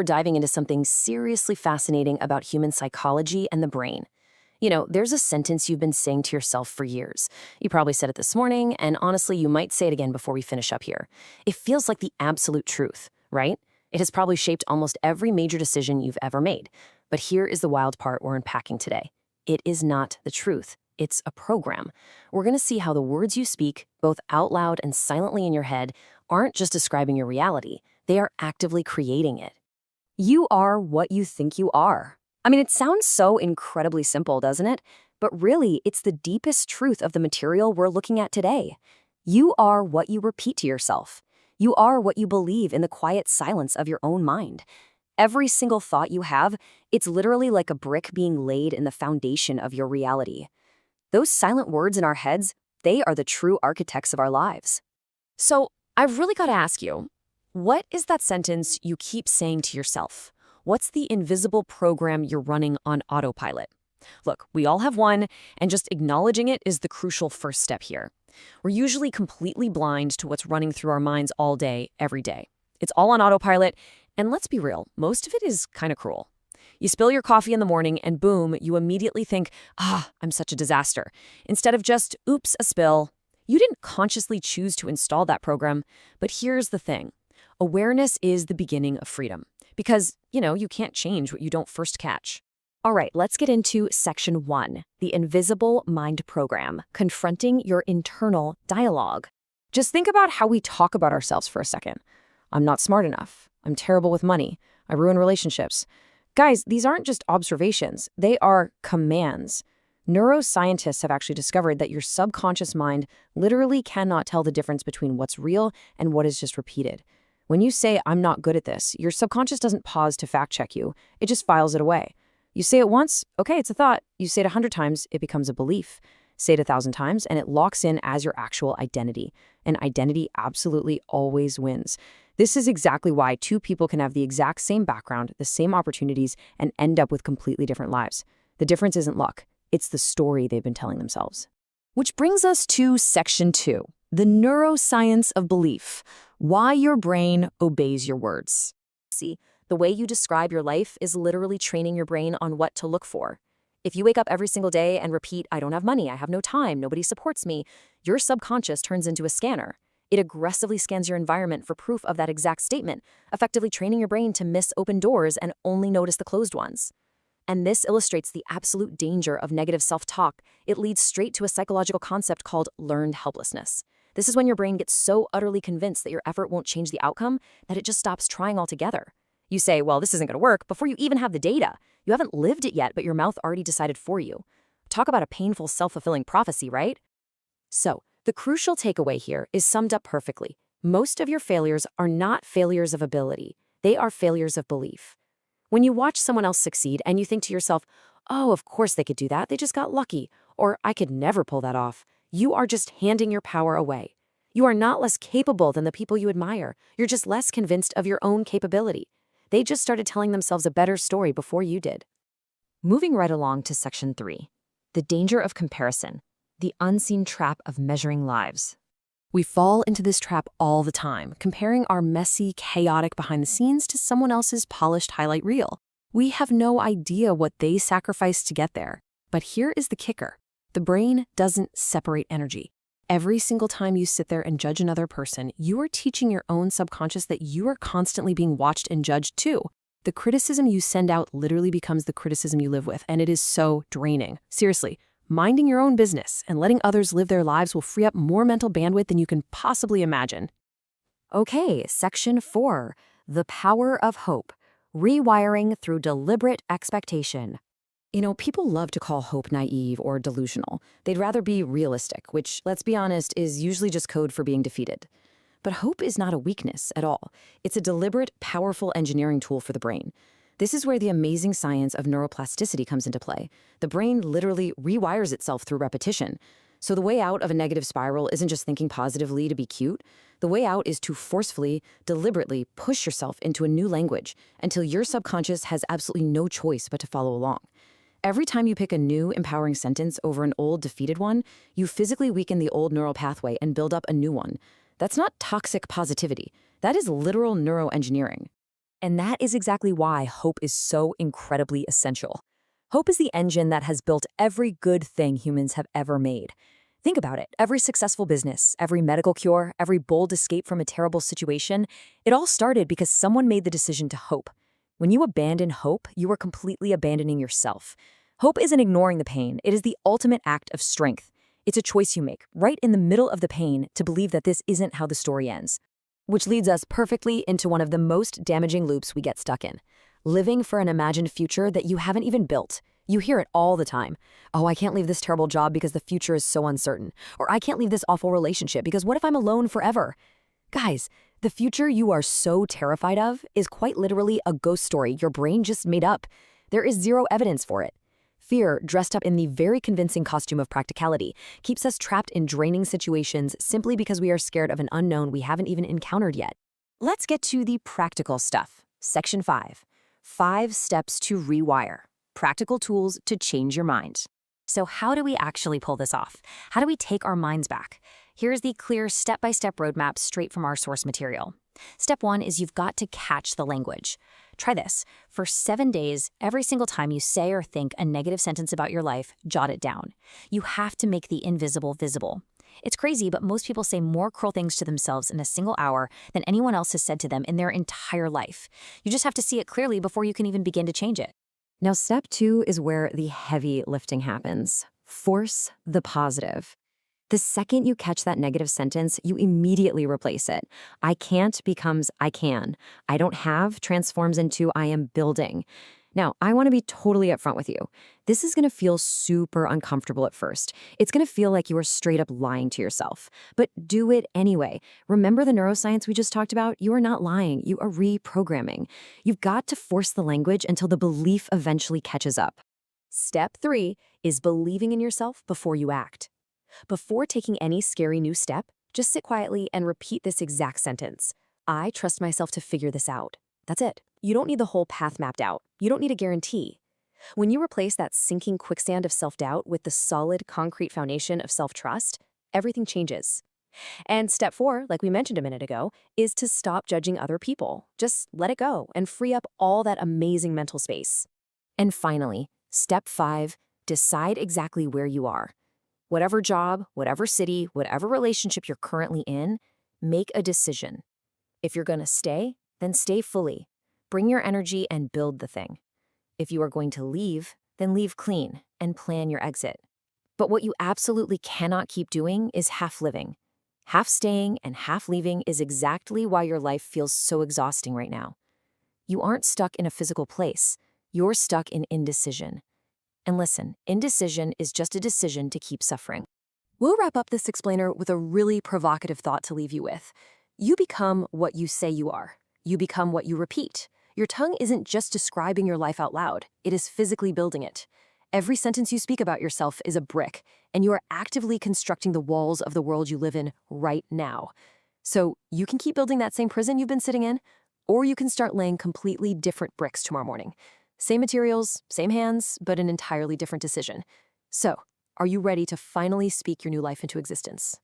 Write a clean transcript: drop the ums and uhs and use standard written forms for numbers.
we're diving into something seriously fascinating about human psychology and the brain. There's a sentence you've been saying to yourself for years. You probably said it this morning, and honestly, you might say it again before we finish up here. It feels like the absolute truth, right? It has probably shaped almost every major decision you've ever made. But here is the wild part we're unpacking today. It is not the truth. It's a program. We're going to see how the words you speak, both out loud and silently in your head, aren't just describing your reality. They are actively creating it. You are what you think you are. I mean, it sounds so incredibly simple, doesn't it? But really, it's the deepest truth of the material we're looking at today. You are what you repeat to yourself. You are what you believe in the quiet silence of your own mind. Every single thought you have, it's literally like a brick being laid in the foundation of your reality. Those silent words in our heads, they are the true architects of our lives. So, I've really got to ask you, what is that sentence you keep saying to yourself? What's the invisible program you're running on autopilot? Look, we all have one, and just acknowledging it is the crucial first step here. We're usually completely blind to what's running through our minds all day, every day. It's all on autopilot, and let's be real, most of it is kind of cruel. You spill your coffee in the morning, and boom, you immediately think, I'm such a disaster. Instead of just, oops, a spill. You didn't consciously choose to install that program, but here's the thing. Awareness is the beginning of freedom. Because, you can't change what you don't first catch. All right, let's get into section 1, the invisible mind program, confronting your internal dialogue. Just think about how we talk about ourselves for a second. I'm not smart enough. I'm terrible with money. I ruin relationships. Guys, these aren't just observations. They are commands. Neuroscientists have actually discovered that your subconscious mind literally cannot tell the difference between what's real and what is just repeated. When you say, I'm not good at this, your subconscious doesn't pause to fact check you. It just files it away. You say it once, okay, it's a thought. You say it 100 times, it becomes a belief. Say it 1,000 times, and it locks in as your actual identity. And identity absolutely always wins. This is exactly why two people can have the exact same background, the same opportunities, and end up with completely different lives. The difference isn't luck. It's the story they've been telling themselves. Which brings us to section 2, the neuroscience of belief, why your brain obeys your words. See, the way you describe your life is literally training your brain on what to look for. If you wake up every single day and repeat, I don't have money, I have no time, nobody supports me, your subconscious turns into a scanner. It aggressively scans your environment for proof of that exact statement, effectively training your brain to miss open doors and only notice the closed ones. And this illustrates the absolute danger of negative self-talk. It leads straight to a psychological concept called learned helplessness. This is when your brain gets so utterly convinced that your effort won't change the outcome that it just stops trying altogether. You say, well, this isn't going to work before you even have the data. You haven't lived it yet, but your mouth already decided for you. Talk about a painful self-fulfilling prophecy, right? So, the crucial takeaway here is summed up perfectly. Most of your failures are not failures of ability. They are failures of belief. When you watch someone else succeed and you think to yourself, oh, of course they could do that, they just got lucky, or I could never pull that off, you are just handing your power away. You are not less capable than the people you admire. You're just less convinced of your own capability. They just started telling themselves a better story before you did. Moving right along to section 3, the danger of comparison, the unseen trap of measuring lives. We fall into this trap all the time, comparing our messy, chaotic behind the scenes to someone else's polished highlight reel. We have no idea what they sacrificed to get there. But here is the kicker. The brain doesn't separate energy. Every single time you sit there and judge another person, you are teaching your own subconscious that you are constantly being watched and judged too. The criticism you send out literally becomes the criticism you live with, and it is so draining. Seriously, minding your own business and letting others live their lives will free up more mental bandwidth than you can possibly imagine. Okay, section 4, the power of hope, rewiring through deliberate expectation. People love to call hope naive or delusional. They'd rather be realistic, which, let's be honest, is usually just code for being defeated. But hope is not a weakness at all. It's a deliberate, powerful engineering tool for the brain. This is where the amazing science of neuroplasticity comes into play. The brain literally rewires itself through repetition. So the way out of a negative spiral isn't just thinking positively to be cute. The way out is to forcefully, deliberately push yourself into a new language until your subconscious has absolutely no choice but to follow along. Every time you pick a new, empowering sentence over an old, defeated one, you physically weaken the old neural pathway and build up a new one. That's not toxic positivity. That is literal neuroengineering. And that is exactly why hope is so incredibly essential. Hope is the engine that has built every good thing humans have ever made. Think about it. Every successful business, every medical cure, every bold escape from a terrible situation, it all started because someone made the decision to hope. When you abandon hope, you are completely abandoning yourself. Hope isn't ignoring the pain. It is the ultimate act of strength. It's a choice you make, right in the middle of the pain, to believe that this isn't how the story ends. Which leads us perfectly into one of the most damaging loops we get stuck in. Living for an imagined future that you haven't even built. You hear it all the time. Oh, I can't leave this terrible job because the future is so uncertain. Or I can't leave this awful relationship because what if I'm alone forever? Guys, the future you are so terrified of is quite literally a ghost story your brain just made up. There is zero evidence for it. Fear, dressed up in the very convincing costume of practicality, keeps us trapped in draining situations simply because we are scared of an unknown we haven't even encountered yet. Let's get to the practical stuff. Section 5. 5 steps to rewire. Practical tools to change your mind. So how do we actually pull this off? How do we take our minds back? Here's the clear step-by-step roadmap straight from our source material. Step 1 is you've got to catch the language. Try this. For 7 days, every single time you say or think a negative sentence about your life, jot it down. You have to make the invisible visible. It's crazy, but most people say more cruel things to themselves in a single hour than anyone else has said to them in their entire life. You just have to see it clearly before you can even begin to change it. Now, step 2 is where the heavy lifting happens. Force the positive. The second you catch that negative sentence, you immediately replace it. I can't becomes I can. I don't have transforms into I am building. Now, I want to be totally upfront with you. This is going to feel super uncomfortable at first. It's going to feel like you are straight up lying to yourself. But do it anyway. Remember the neuroscience we just talked about? You are not lying. You are reprogramming. You've got to force the language until the belief eventually catches up. Step 3 is believing in yourself before you act. Before taking any scary new step, just sit quietly and repeat this exact sentence. I trust myself to figure this out. That's it. You don't need the whole path mapped out. You don't need a guarantee. When you replace that sinking quicksand of self-doubt with the solid, concrete foundation of self-trust, everything changes. And step 4, like we mentioned a minute ago, is to stop judging other people. Just let it go and free up all that amazing mental space. And finally, step 5, decide exactly where you are. Whatever job, whatever city, whatever relationship you're currently in, make a decision. If you're going to stay, then stay fully. Bring your energy and build the thing. If you are going to leave, then leave clean and plan your exit. But what you absolutely cannot keep doing is half living. Half staying and half leaving is exactly why your life feels so exhausting right now. You aren't stuck in a physical place. You're stuck in indecision. And listen, indecision is just a decision to keep suffering. We'll wrap up this explainer with a really provocative thought to leave you with. You become what you say you are. You become what you repeat. Your tongue isn't just describing your life out loud, it is physically building it. Every sentence you speak about yourself is a brick, and you are actively constructing the walls of the world you live in right now. So you can keep building that same prison you've been sitting in, or you can start laying completely different bricks tomorrow morning. Same materials, same hands, but an entirely different decision. So, are you ready to finally speak your new life into existence?